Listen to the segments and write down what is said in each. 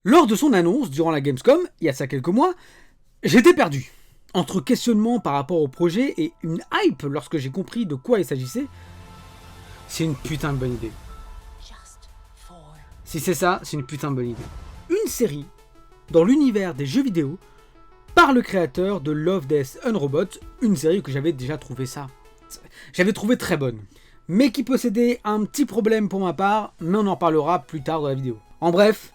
Lors de son annonce, durant la Gamescom, il y a ça quelques mois, j'étais perdu. Entre questionnements par rapport au projet et une hype lorsque j'ai compris de quoi il s'agissait, c'est une putain de bonne idée. Si c'est ça, c'est une putain de bonne idée. Une série dans l'univers des jeux vidéo par le créateur de Love, Death and Robots, une série que j'avais déjà trouvé très bonne, mais qui possédait un petit problème pour ma part, mais on en parlera plus tard dans la vidéo. En bref,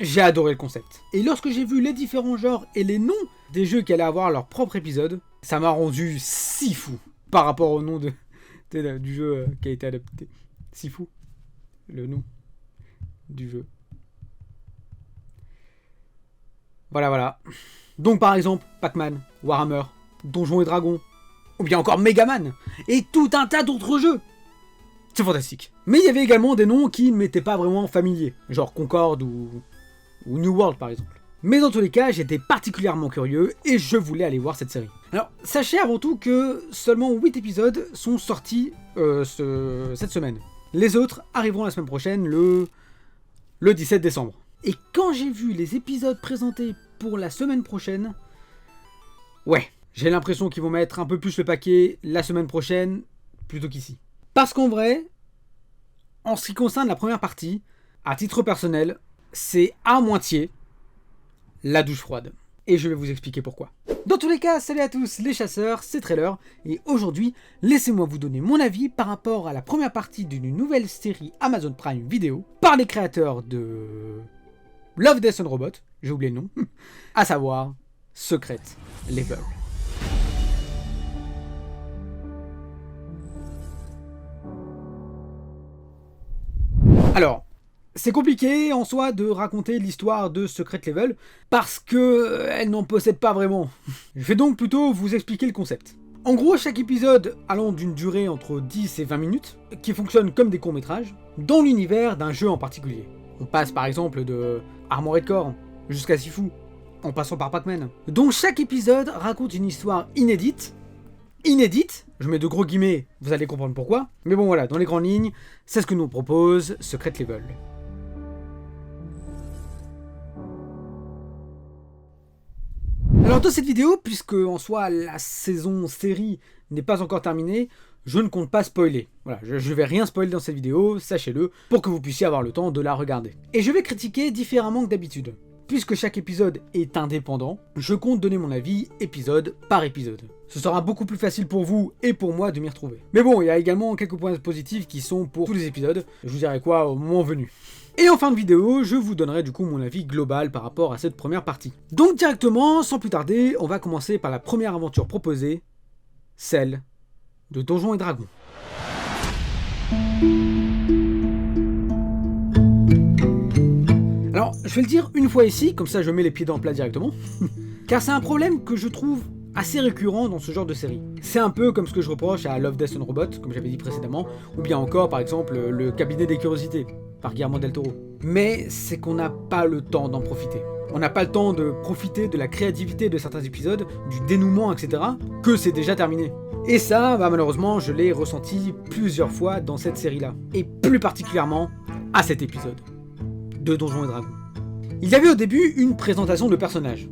j'ai adoré le concept. Et lorsque j'ai vu les différents genres et les noms des jeux qui allaient avoir leur propre épisode, ça m'a rendu si fou par rapport au nom du jeu qui a été adapté. Si fou, le nom du jeu. Voilà. Donc par exemple, Pac-Man, Warhammer, Donjons et Dragons, ou bien encore Megaman, et tout un tas d'autres jeux. C'est fantastique. Mais il y avait également des noms qui ne m'étaient pas vraiment familiers, genre Concorde ou New World par exemple. Mais dans tous les cas, j'étais particulièrement curieux et je voulais aller voir cette série. Alors, sachez avant tout que seulement 8 épisodes sont sortis cette semaine. Les autres arriveront la semaine prochaine, le 17 décembre. Et quand j'ai vu les épisodes présentés pour la semaine prochaine, ouais, j'ai l'impression qu'ils vont mettre un peu plus le paquet la semaine prochaine plutôt qu'ici. Parce qu'en vrai, en ce qui concerne la première partie, à titre personnel, c'est à moitié la douche froide. Et je vais vous expliquer pourquoi. Dans tous les cas, salut à tous les chasseurs, c'est Trailer, et aujourd'hui, laissez-moi vous donner mon avis par rapport à la première partie d'une nouvelle série Amazon Prime Video, par les créateurs de Love, Death and Robots, j'ai oublié le nom, à savoir Secret Level. Alors, c'est compliqué en soi de raconter l'histoire de Secret Level parce que elle n'en possède pas vraiment. Je vais donc plutôt vous expliquer le concept. En gros, chaque épisode allant d'une durée entre 10 et 20 minutes, qui fonctionne comme des courts-métrages, dans l'univers d'un jeu en particulier. On passe par exemple de Armored Core jusqu'à Sifu, en passant par Pac-Man. Donc chaque épisode raconte une histoire inédite, je mets de gros guillemets, vous allez comprendre pourquoi, mais bon voilà, dans les grandes lignes, c'est ce que nous propose Secret Level. Alors dans cette vidéo, puisque en soi la saison série n'est pas encore terminée, je ne compte pas spoiler. Voilà, je vais rien spoiler dans cette vidéo, sachez-le, pour que vous puissiez avoir le temps de la regarder. Et je vais critiquer différemment que d'habitude. Puisque chaque épisode est indépendant, je compte donner mon avis épisode par épisode. Ce sera beaucoup plus facile pour vous et pour moi de m'y retrouver. Mais bon, il y a également quelques points positifs qui sont pour tous les épisodes, je vous dirai quoi au moment venu. Et en fin de vidéo, je vous donnerai du coup mon avis global par rapport à cette première partie. Donc directement, sans plus tarder, on va commencer par la première aventure proposée, celle de Donjons et Dragons. Alors, je vais le dire une fois ici, comme ça je mets les pieds dans le plat directement, car c'est un problème que je trouve assez récurrent dans ce genre de série. C'est un peu comme ce que je reproche à Love, Death and Robots, comme j'avais dit précédemment, ou bien encore par exemple le cabinet des curiosités, par Guillermo del Toro. Mais c'est qu'on n'a pas le temps d'en profiter. On n'a pas le temps de profiter de la créativité de certains épisodes, du dénouement, etc., que c'est déjà terminé. Et ça, malheureusement, je l'ai ressenti plusieurs fois dans cette série-là. Et plus particulièrement à cet épisode de Donjons et Dragons. Il y avait au début une présentation de personnages.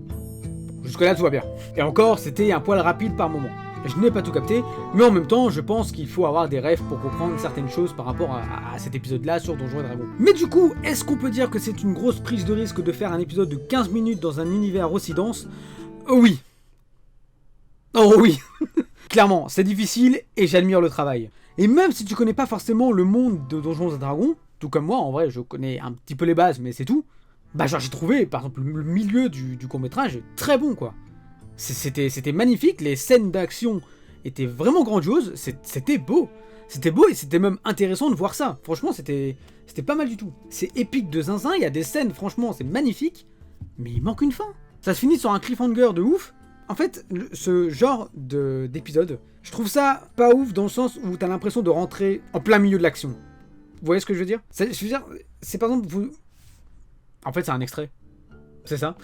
Jusque-là, tout va bien. Et encore, c'était un poil rapide par moment. Je n'ai pas tout capté, mais en même temps, je pense qu'il faut avoir des rêves pour comprendre certaines choses par rapport à cet épisode-là sur Donjons et Dragons. Mais du coup, est-ce qu'on peut dire que c'est une grosse prise de risque de faire un épisode de 15 minutes dans un univers aussi dense ? Oui. Oh oui. Clairement, c'est difficile et j'admire le travail. Et même si tu connais pas forcément le monde de Donjons et Dragons, tout comme moi, en vrai, je connais un petit peu les bases, mais c'est tout. Bah genre j'ai trouvé, par exemple, le milieu du court-métrage très bon, quoi. C'était magnifique, les scènes d'action étaient vraiment grandioses, c'était beau. C'était beau et c'était même intéressant de voir ça. Franchement, c'était pas mal du tout. C'est épique de zinzin, il y a des scènes, franchement, c'est magnifique, mais il manque une fin. Ça se finit sur un cliffhanger de ouf. En fait, ce genre d'épisode, je trouve ça pas ouf dans le sens où t'as l'impression de rentrer en plein milieu de l'action. Vous voyez ce que je veux dire ? C'est par exemple, en fait, c'est un extrait. C'est ça.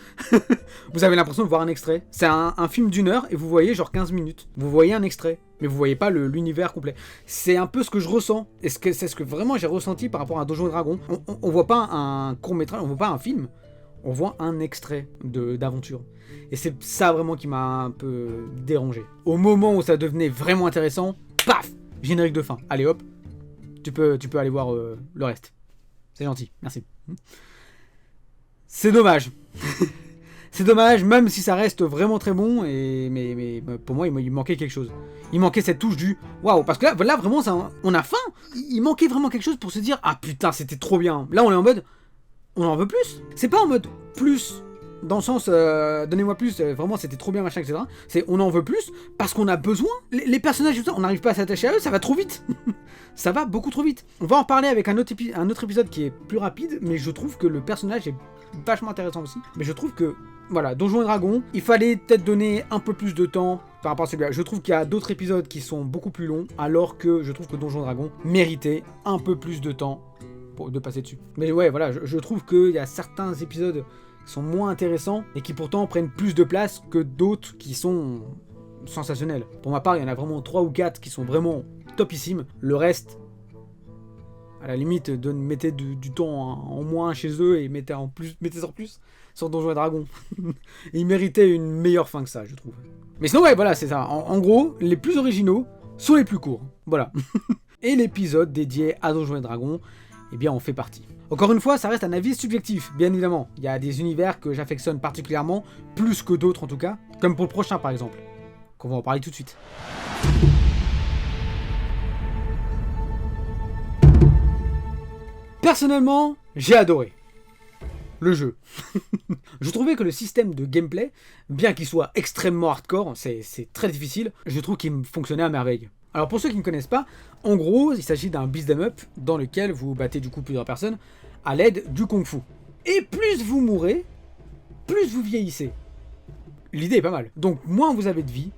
Vous avez l'impression de voir un extrait. C'est un film d'1 heure et vous voyez genre 15 minutes. Vous voyez un extrait, mais vous voyez pas l'univers complet. C'est un peu ce que je ressens. Et c'est ce que vraiment j'ai ressenti par rapport à Donjons et Dragons. On voit pas un court-métrage, on voit pas un film. on voit un extrait d'aventure. Et c'est ça vraiment qui m'a un peu dérangé. Au moment où ça devenait vraiment intéressant, paf, générique de fin. Allez hop, tu peux aller voir le reste. C'est gentil, merci. C'est dommage. C'est dommage, même si ça reste vraiment très bon, mais pour moi, il manquait quelque chose. Il manquait cette touche du waouh, parce que là vraiment, on a faim. Il manquait vraiment quelque chose pour se dire ah putain, c'était trop bien. Là, on est en mode on en veut plus. C'est pas en mode plus, dans le sens donnez-moi plus, vraiment c'était trop bien, machin, etc. C'est on en veut plus parce qu'on a besoin. Les personnages, on n'arrive pas à s'attacher à eux, ça va trop vite. Ça va beaucoup trop vite. On va en parler avec un autre épisode qui est plus rapide, mais je trouve que le personnage est vachement intéressant aussi. Mais je trouve que voilà, Donjons et Dragons, il fallait peut-être donner un peu plus de temps par rapport à celui-là. Je trouve qu'il y a d'autres épisodes qui sont beaucoup plus longs, alors que je trouve que Donjons et Dragons méritait un peu plus de temps de passer dessus. Mais ouais, voilà, je trouve qu'il y a certains épisodes qui sont moins intéressants et qui pourtant prennent plus de place que d'autres qui sont sensationnels. Pour ma part, il y en a vraiment 3 ou 4 qui sont vraiment topissimes. Le reste, à la limite, mettez du temps en moins chez eux et mettez en plus sur Donjons et Dragons. Et ils méritaient une meilleure fin que ça, je trouve. Mais sinon, ouais, voilà, c'est ça. En gros, les plus originaux sont les plus courts. Voilà. Et l'épisode dédié à Donjons et Dragons, eh bien, on fait partie. Encore une fois, ça reste un avis subjectif, bien évidemment. Il y a des univers que j'affectionne particulièrement, plus que d'autres en tout cas, comme pour le prochain par exemple, qu'on va en parler tout de suite. Personnellement, j'ai adoré le jeu. Je trouvais que le système de gameplay, bien qu'il soit extrêmement hardcore, c'est très difficile, je trouve qu'il fonctionnait à merveille. Alors pour ceux qui ne connaissent pas, en gros, il s'agit d'un beat'em up dans lequel vous battez du coup plusieurs personnes à l'aide du kung-fu. Et plus vous mourrez, plus vous vieillissez. L'idée est pas mal. Donc moins vous avez de vie,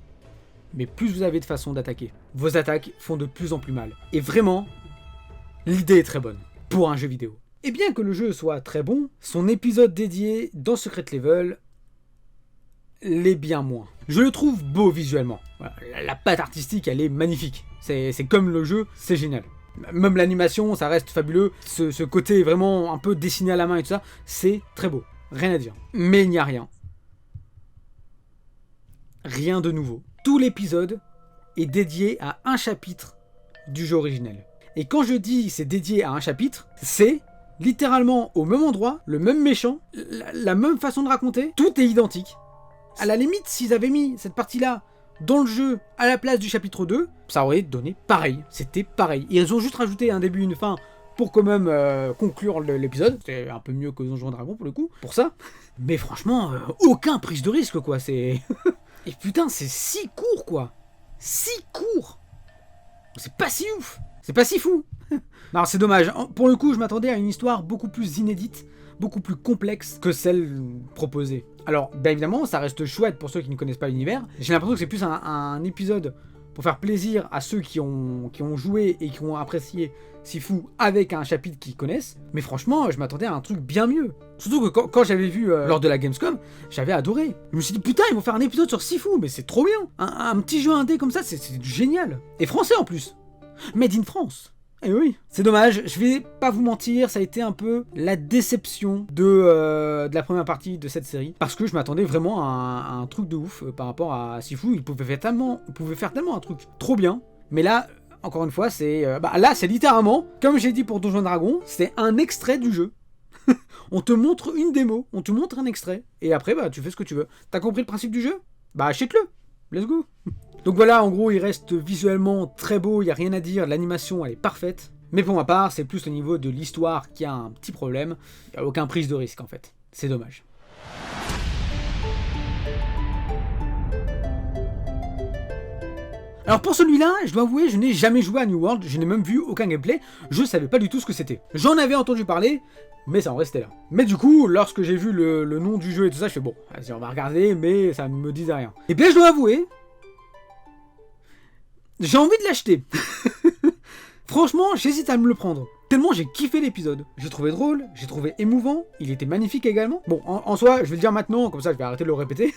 mais plus vous avez de façons d'attaquer. Vos attaques font de plus en plus mal. Et vraiment, l'idée est très bonne pour un jeu vidéo. Et bien que le jeu soit très bon, son épisode dédié dans Secret Level l'est bien moins. Je le trouve beau visuellement. Voilà, la patte artistique, elle est magnifique. C'est comme le jeu, c'est génial. Même l'animation, ça reste fabuleux. Ce côté vraiment un peu dessiné à la main et tout ça, c'est très beau. Rien à dire. Mais il n'y a rien. Rien de nouveau. Tout l'épisode est dédié à un chapitre du jeu originel. Et quand je dis c'est dédié à un chapitre, c'est littéralement au même endroit, le même méchant, la même façon de raconter, tout est identique. À la limite, s'ils avaient mis cette partie-là dans le jeu à la place du chapitre 2, ça aurait donné pareil. C'était pareil. Ils ont juste rajouté un début et une fin pour quand même conclure l'épisode. C'était un peu mieux que Donjons et Dragons pour le coup, pour ça. Mais franchement, aucun prise de risque quoi, c'est... Et putain, c'est si court quoi. Si court. C'est pas si ouf. C'est pas si fou. Non, c'est dommage. Pour le coup, je m'attendais à une histoire beaucoup plus inédite, beaucoup plus complexe que celle proposée. Alors, bien évidemment, ça reste chouette pour ceux qui ne connaissent pas l'univers. J'ai l'impression que c'est plus un épisode pour faire plaisir à ceux qui ont joué et qui ont apprécié Sifu avec un chapitre qu'ils connaissent. Mais franchement, je m'attendais à un truc bien mieux. Surtout que quand j'avais vu lors de la Gamescom, j'avais adoré. Je me suis dit, putain, ils vont faire un épisode sur Sifu, mais c'est trop bien. Un petit jeu indé comme ça, c'est génial. Et français en plus. Made in France. Eh oui, c'est dommage, je vais pas vous mentir, ça a été un peu la déception de la première partie de cette série, parce que je m'attendais vraiment à un truc de ouf par rapport à Sifu. Il pouvait faire tellement un truc trop bien, mais là, encore une fois, là c'est littéralement, comme j'ai dit pour Donjons et Dragons, c'est un extrait du jeu. On te montre une démo, on te montre un extrait, et après tu fais ce que tu veux. T'as compris le principe du jeu ? Achète-le, let's go. Donc voilà, en gros, il reste visuellement très beau, il n'y a rien à dire, l'animation elle est parfaite. Mais pour ma part, c'est plus au niveau de l'histoire qui a un petit problème. Il n'y a aucun prise de risque en fait. C'est dommage. Alors pour celui-là, je dois avouer, je n'ai jamais joué à New World, je n'ai même vu aucun gameplay, je savais pas du tout ce que c'était. J'en avais entendu parler, mais ça en restait là. Mais du coup, lorsque j'ai vu le nom du jeu et tout ça, je fais bon, vas-y, on va regarder, mais ça me disait rien. Et bien je dois avouer, j'ai envie de l'acheter. Franchement, j'hésite à me le prendre. Tellement j'ai kiffé l'épisode. J'ai trouvé drôle, j'ai trouvé émouvant, il était magnifique également. Bon, en soi, je vais le dire maintenant, comme ça je vais arrêter de le répéter.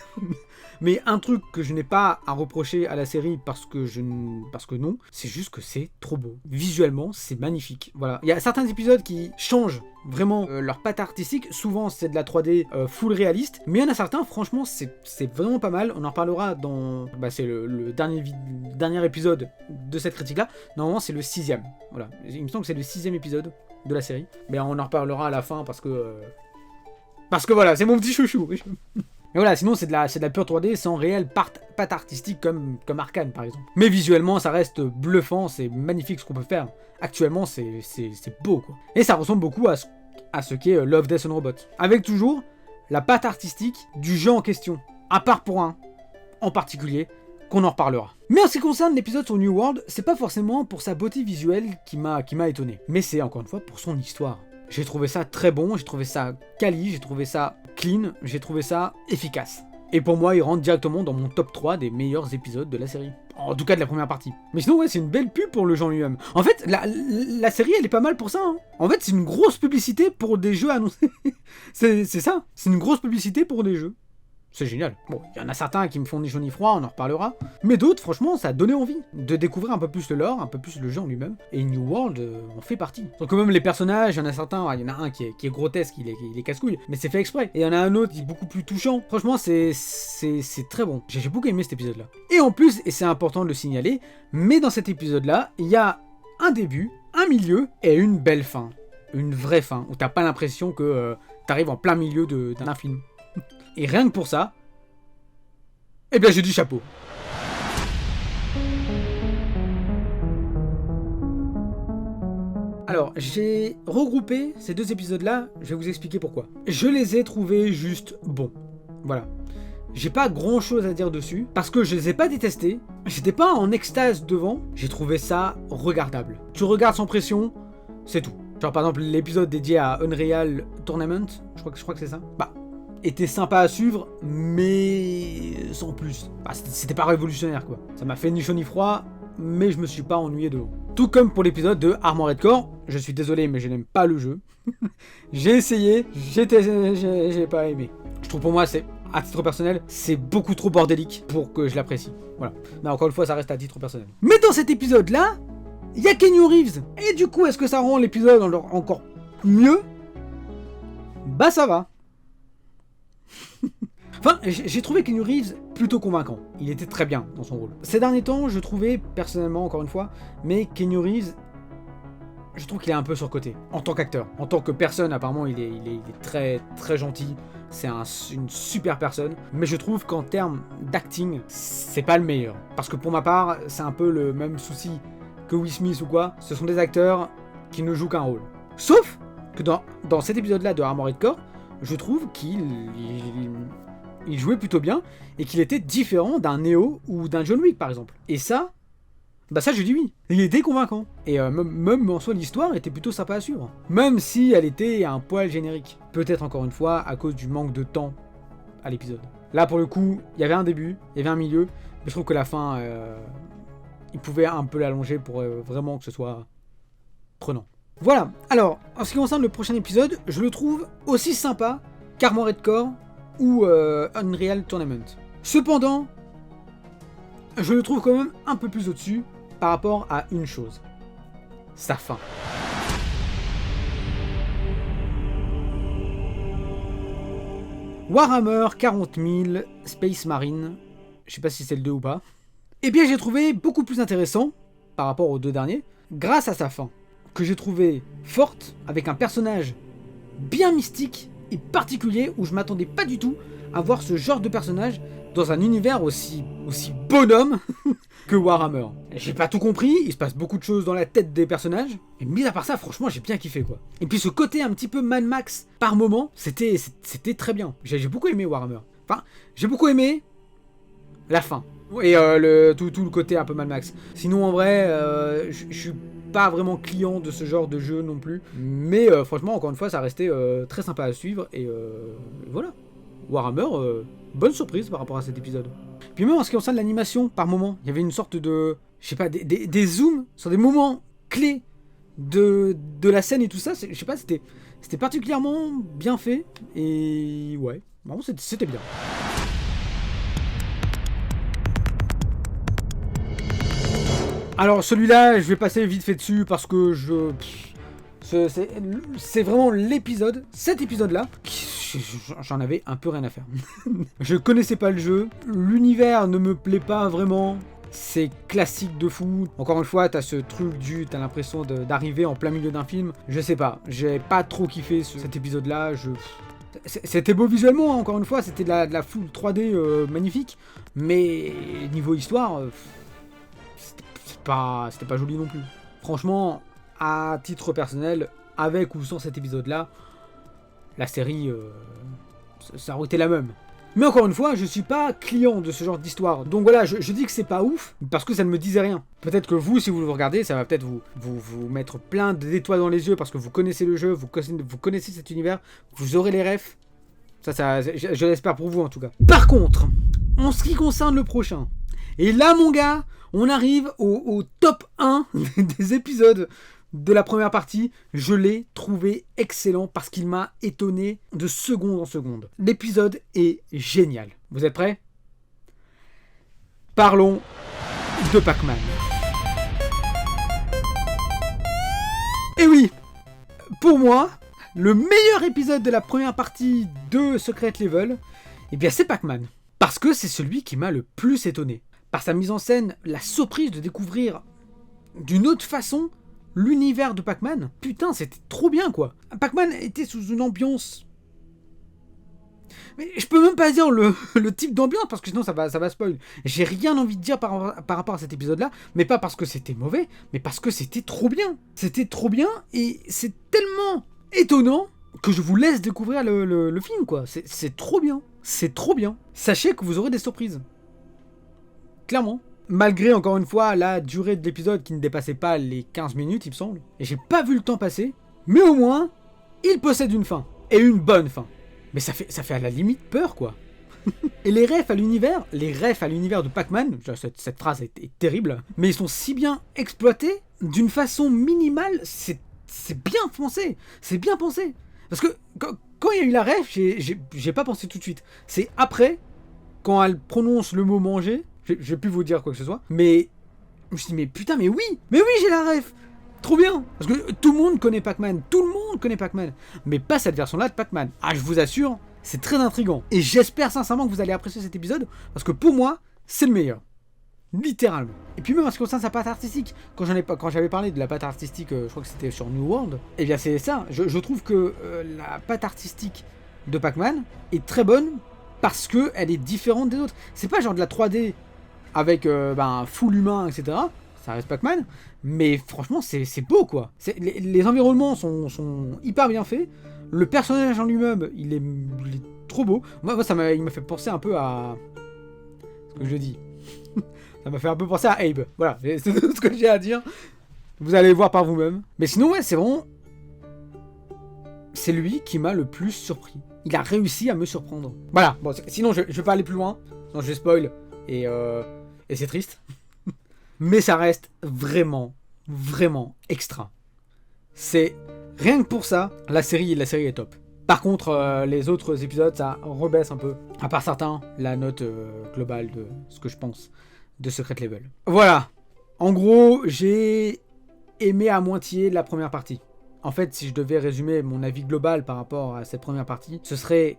Mais un truc que je n'ai pas à reprocher à la série parce que non, c'est juste que c'est trop beau. Visuellement, c'est magnifique. Voilà. Il y a certains épisodes qui changent vraiment leur patte artistique. Souvent, c'est de la 3D full réaliste. Mais il y en a certains, franchement, c'est vraiment pas mal. On en reparlera dans... c'est le dernier épisode de cette critique-là. Normalement, c'est le 6ème. Voilà. Il me semble que c'est le 6ème épisode de la série. Mais on en reparlera à la fin parce que voilà, c'est mon petit chouchou. Mais voilà, sinon c'est de la pure 3D sans réelle patte artistique comme Arcane par exemple. Mais visuellement ça reste bluffant, c'est magnifique ce qu'on peut faire. Actuellement c'est beau quoi. Et ça ressemble beaucoup à ce qu'est Love, Death and Robots. Avec toujours la patte artistique du jeu en question. À part pour un en particulier, qu'on en reparlera. Mais en ce qui concerne l'épisode sur New World, c'est pas forcément pour sa beauté visuelle qui m'a étonné. Mais c'est encore une fois pour son histoire. J'ai trouvé ça très bon, j'ai trouvé ça quali, j'ai trouvé ça clean, j'ai trouvé ça efficace. Et pour moi, il rentre directement dans mon top 3 des meilleurs épisodes de la série. En tout cas de la première partie. Mais sinon, ouais, c'est une belle pub pour le jeu en lui-même. En fait, la série, elle est pas mal pour ça. Hein. En fait, c'est une grosse publicité pour des jeux annoncés. c'est ça, c'est une grosse publicité pour des jeux. C'est génial. Bon, il y en a certains qui me font ni chaud ni froid, on en reparlera. Mais d'autres, franchement, ça a donné envie de découvrir un peu plus le lore, un peu plus le jeu en lui-même. Et New World en fait partie. Donc quand même les personnages, il y en a certains, il y en a un qui est grotesque, il est casse-couille, mais c'est fait exprès. Et il y en a un autre qui est beaucoup plus touchant. Franchement, c'est très bon. J'ai beaucoup aimé cet épisode-là. Et en plus, et c'est important de le signaler, mais dans cet épisode-là, il y a un début, un milieu et une belle fin. Une vraie fin, où t'as pas l'impression que t'arrives en plein milieu d'un film. Et rien que pour ça, eh bien j'ai du chapeau. Alors, j'ai regroupé ces deux épisodes-là, je vais vous expliquer pourquoi. Je les ai trouvés juste bons. Voilà. J'ai pas grand-chose à dire dessus, parce que je les ai pas détestés, j'étais pas en extase devant, j'ai trouvé ça regardable. Tu regardes sans pression, c'est tout. Genre par exemple l'épisode dédié à Unreal Tournament, je crois que c'est ça. Était sympa à suivre, mais sans plus. C'était pas révolutionnaire quoi. Ça m'a fait ni chaud ni froid, mais je me suis pas ennuyé de long. Tout comme pour l'épisode de Armored Core, je suis désolé mais je n'aime pas le jeu. J'ai essayé, j'ai pas aimé. Je trouve pour moi c'est, à titre personnel, c'est beaucoup trop bordélique pour que je l'apprécie. Voilà. Mais encore une fois ça reste à titre personnel. Mais dans cet épisode là, il y a Keanu Reeves. Et du coup est-ce que ça rend l'épisode encore mieux? Bah ça va. Enfin, j'ai trouvé Keanu Reeves plutôt convaincant. Il était très bien dans son rôle. Ces derniers temps, je trouvais, personnellement, encore une fois, mais Keanu Reeves, je trouve qu'il est un peu surcoté. En tant qu'acteur. En tant que personne, apparemment, il est très, très gentil. C'est une super personne. Mais je trouve qu'en termes d'acting, c'est pas le meilleur. Parce que pour ma part, c'est un peu le même souci que Will Smith ou quoi. Ce sont des acteurs qui ne jouent qu'un rôle. Sauf que dans cet épisode-là de Armored Core, je trouve qu'il jouait plutôt bien et qu'il était différent d'un Neo ou d'un John Wick par exemple. Et ça, ça je dis oui. Il était convaincant. Et même en soi l'histoire était plutôt sympa à suivre. Même si elle était un poil générique. Peut-être encore une fois à cause du manque de temps à l'épisode. Là pour le coup, il y avait un début, il y avait un milieu, mais je trouve que la fin, il pouvait un peu l'allonger pour vraiment que ce soit prenant. Voilà, alors, en ce qui concerne le prochain épisode, je le trouve aussi sympa qu'Armored Core ou Unreal Tournament. Cependant, je le trouve quand même un peu plus au-dessus par rapport à une chose. Sa fin. Warhammer 40 000 Space Marine, je sais pas si c'est le 2 ou pas, eh bien j'ai trouvé beaucoup plus intéressant, par rapport aux deux derniers, grâce à sa fin. Que j'ai trouvé forte, avec un personnage bien mystique et particulier, où je m'attendais pas du tout à voir ce genre de personnage dans un univers aussi bonhomme que Warhammer. J'ai pas tout compris, il se passe beaucoup de choses dans la tête des personnages, et mis à part ça, franchement, j'ai bien kiffé quoi. Et puis ce côté un petit peu Mad Max par moment, c'était très bien. J'ai beaucoup aimé Warhammer. Enfin, j'ai beaucoup aimé la fin. Et tout le côté un peu Mad Max. Sinon, en vrai, je suis pas vraiment client de ce genre de jeu non plus. Mais franchement, encore une fois, ça restait très sympa à suivre. Et voilà. Warhammer, bonne surprise par rapport à cet épisode. Puis même en ce qui concerne l'animation, par moment, il y avait une sorte de... Je sais pas, des zooms sur des moments clés de la scène et tout ça, je sais pas, c'était particulièrement bien fait. Et ouais, bon, c'était bien. Alors celui-là, je vais passer vite fait dessus parce que c'est vraiment l'épisode, cet épisode-là, j'en avais un peu rien à faire. Je connaissais pas le jeu, l'univers ne me plaît pas vraiment, c'est classique de fou. Encore une fois, t'as ce truc t'as l'impression d'arriver en plein milieu d'un film. Je sais pas, j'ai pas trop kiffé cet épisode-là, C'était beau visuellement, hein, encore une fois, c'était de la full 3D magnifique, mais niveau histoire, c'était pas joli non plus. Franchement, à titre personnel, avec ou sans cet épisode-là, la série, ça aurait été la même. Mais encore une fois, je suis pas client de ce genre d'histoire. Donc voilà, je dis que c'est pas ouf, parce que ça ne me disait rien. Peut-être que vous, si vous le regardez, ça va peut-être vous mettre plein d'étoiles dans les yeux, parce que vous connaissez le jeu, vous connaissez cet univers, vous aurez les refs. Je l'espère pour vous en tout cas. Par contre, en ce qui concerne le prochain, et là mon gars, on arrive au top 1 des épisodes de la première partie. Je l'ai trouvé excellent parce qu'il m'a étonné de seconde en seconde. L'épisode est génial. Vous êtes prêts ? Parlons de Pac-Man. Et oui, pour moi, le meilleur épisode de la première partie de Secret Level, eh bien c'est Pac-Man. Parce que c'est celui qui m'a le plus étonné. Par sa mise en scène, la surprise de découvrir d'une autre façon l'univers de Pac-Man. Putain, c'était trop bien quoi. Pac-Man était sous une ambiance... Mais je peux même pas dire le type d'ambiance parce que sinon ça va spoil. J'ai rien envie de dire par rapport à cet épisode-là, mais pas parce que c'était mauvais, mais parce que c'était trop bien. C'était trop bien et c'est tellement étonnant que je vous laisse découvrir le film quoi. C'est trop bien. C'est trop bien. Sachez que vous aurez des surprises. Clairement. Malgré, encore une fois, la durée de l'épisode qui ne dépassait pas les 15 minutes, il me semble. Et j'ai pas vu le temps passer. Mais au moins, il possède une fin. Et une bonne fin. Mais ça fait à la limite peur, quoi. Et les refs à l'univers de Pac-Man, cette phrase est terrible, mais ils sont si bien exploités, d'une façon minimale, c'est bien pensé. C'est bien pensé. Parce que quand il y a eu la ref, j'ai pas pensé tout de suite. C'est après, quand elle prononce le mot manger... Je vais plus vous dire quoi que ce soit, mais je me suis dit, mais putain, mais oui, j'ai la ref, trop bien, parce que tout le monde connaît Pac-Man, mais pas cette version-là de Pac-Man. Ah, je vous assure, c'est très intriguant, et j'espère sincèrement que vous allez apprécier cet épisode, parce que pour moi, c'est le meilleur, littéralement. Et puis même en ce qui concerne sa patte artistique, quand j'avais parlé de la patte artistique, je crois que c'était sur New World, et bien c'est ça, je trouve que la patte artistique de Pac-Man est très bonne, parce qu'elle est différente des autres. C'est pas genre de la 3D avec full humain, etc. Ça reste Pac-Man, mais franchement, c'est beau, quoi. Les environnements sont hyper bien faits. Le personnage en lui-même, il est trop beau. Moi il m'a fait penser un peu à... ce que je dis. Ça m'a fait un peu penser à Abe. Voilà, c'est tout ce que j'ai à dire. Vous allez voir par vous-même. Mais sinon, ouais, c'est vraiment... c'est lui qui m'a le plus surpris. Il a réussi à me surprendre. Voilà, bon, sinon je vais pas aller plus loin. Sinon je vais spoil. Et c'est triste. Mais ça reste vraiment, vraiment extra. C'est... rien que pour ça, la série est top. Par contre, les autres épisodes, ça rebaisse un peu. À part certains, la note globale de ce que je pense de Secret Level. Voilà. En gros, j'ai aimé à moitié la première partie. En fait, si je devais résumer mon avis global par rapport à cette première partie, ce serait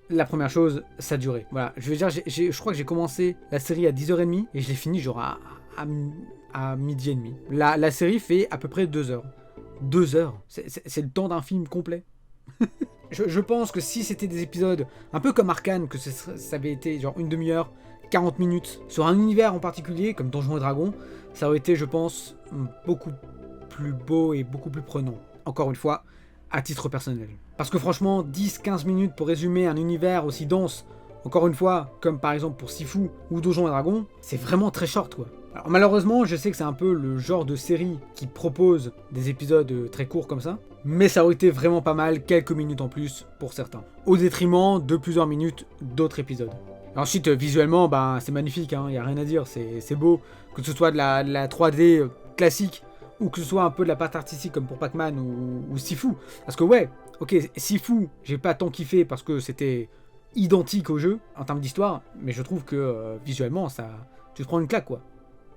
la première chose, sa durée. Voilà, je veux dire, je crois que j'ai commencé la série à 10h30 et je l'ai fini genre à midi et demi. La série fait à peu près 2 heures. 2 heures, c'est le temps d'un film complet. je pense que si c'était des épisodes un peu comme Arcane, que ça avait été genre une demi-heure, 40 minutes, sur un univers en particulier, comme Donjons et Dragons, ça aurait été, je pense, beaucoup plus beau et beaucoup plus prenant. Encore une fois, à titre personnel. Parce que franchement, 10-15 minutes pour résumer un univers aussi dense, encore une fois, comme par exemple pour Sifu ou Donjons et Dragons, c'est vraiment très short quoi. Alors malheureusement, je sais que c'est un peu le genre de série qui propose des épisodes très courts comme ça, mais ça aurait été vraiment pas mal, quelques minutes en plus pour certains. Au détriment de plusieurs minutes d'autres épisodes. Et ensuite, visuellement, c'est magnifique, y a rien à dire, c'est beau. Que ce soit de la 3D classique, ou que ce soit un peu de la patte artistique comme pour Pac-Man ou Sifu. Parce que ouais, ok, Sifu, j'ai pas tant kiffé parce que c'était identique au jeu en termes d'histoire, mais je trouve que visuellement, ça, tu te prends une claque quoi.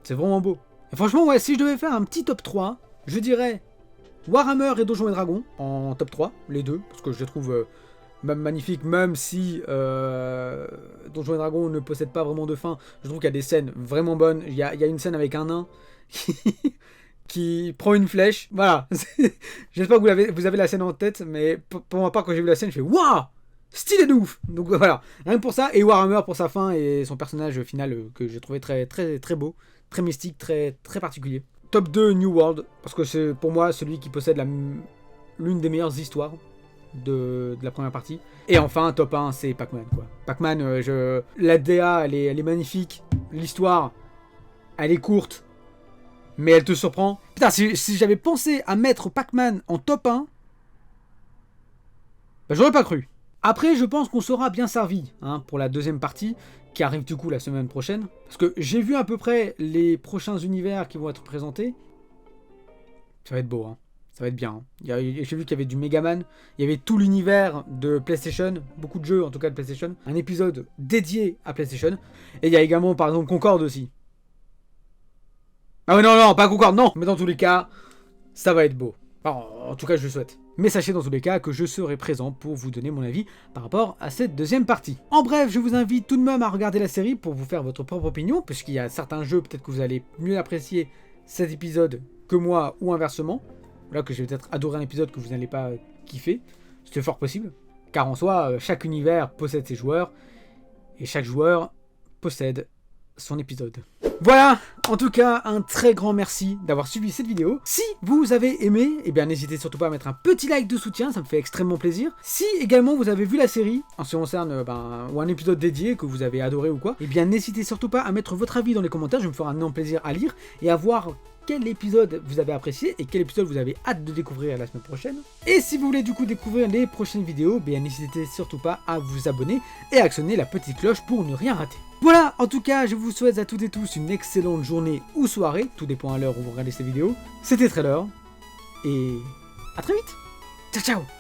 C'est vraiment beau. Et franchement, ouais, si je devais faire un petit top 3, je dirais Warhammer et Donjons et Dragons en top 3, les deux, parce que je les trouve même magnifiques, même si Donjons et Dragons ne possède pas vraiment de fin. Je trouve qu'il y a des scènes vraiment bonnes. Il y a une scène avec un nain qui prend une flèche. Voilà. J'espère que vous avez la scène en tête, mais pour ma part, quand j'ai vu la scène, je fais waouh! Stylé de ouf! Donc voilà, rien que pour ça, et Warhammer pour sa fin et son personnage final que j'ai trouvé très, très, très beau, très mystique, très, très particulier. Top 2, New World, parce que c'est pour moi celui qui possède l'une des meilleures histoires de la première partie. Et enfin, top 1, c'est Pac-Man, quoi. Pac-Man, la DA, elle est magnifique. L'histoire, elle est courte, mais elle te surprend. Putain, si j'avais pensé à mettre Pac-Man en top 1, bah, j'aurais pas cru. Après, je pense qu'on sera bien servi hein, pour la deuxième partie, qui arrive du coup la semaine prochaine. Parce que j'ai vu à peu près les prochains univers qui vont être présentés. Ça va être beau, hein. Ça va être bien. J'ai vu qu'il y avait du Megaman, il y avait tout l'univers de PlayStation, beaucoup de jeux en tout cas de PlayStation, un épisode dédié à PlayStation. Et il y a également par exemple Concorde aussi. Ah ouais, non, pas Concorde, non. Mais dans tous les cas, ça va être beau. Enfin, en tout cas, je le souhaite. Mais sachez dans tous les cas que je serai présent pour vous donner mon avis par rapport à cette deuxième partie. En bref, je vous invite tout de même à regarder la série pour vous faire votre propre opinion, puisqu'il y a certains jeux peut-être que vous allez mieux apprécier cet épisode que moi ou inversement. Là que j'ai peut-être adoré un épisode que vous n'allez pas kiffer. C'est fort possible. Car en soi, chaque univers possède ses joueurs. Et chaque joueur possède son épisode. Voilà, en tout cas, un très grand merci d'avoir suivi cette vidéo. Si vous avez aimé, eh bien n'hésitez surtout pas à mettre un petit like de soutien, ça me fait extrêmement plaisir. Si également vous avez vu la série, en ce qui concerne ou un épisode dédié que vous avez adoré ou quoi, eh bien n'hésitez surtout pas à mettre votre avis dans les commentaires, je me ferai un énorme plaisir à lire et à voir quel épisode vous avez apprécié et quel épisode vous avez hâte de découvrir la semaine prochaine. Et si vous voulez du coup découvrir les prochaines vidéos, bien n'hésitez surtout pas à vous abonner et à actionner la petite cloche pour ne rien rater. Voilà, en tout cas, je vous souhaite à toutes et tous une excellente journée ou soirée, tout dépend à l'heure où vous regardez cette vidéo. C'était Trailer, et à très vite. Ciao, ciao.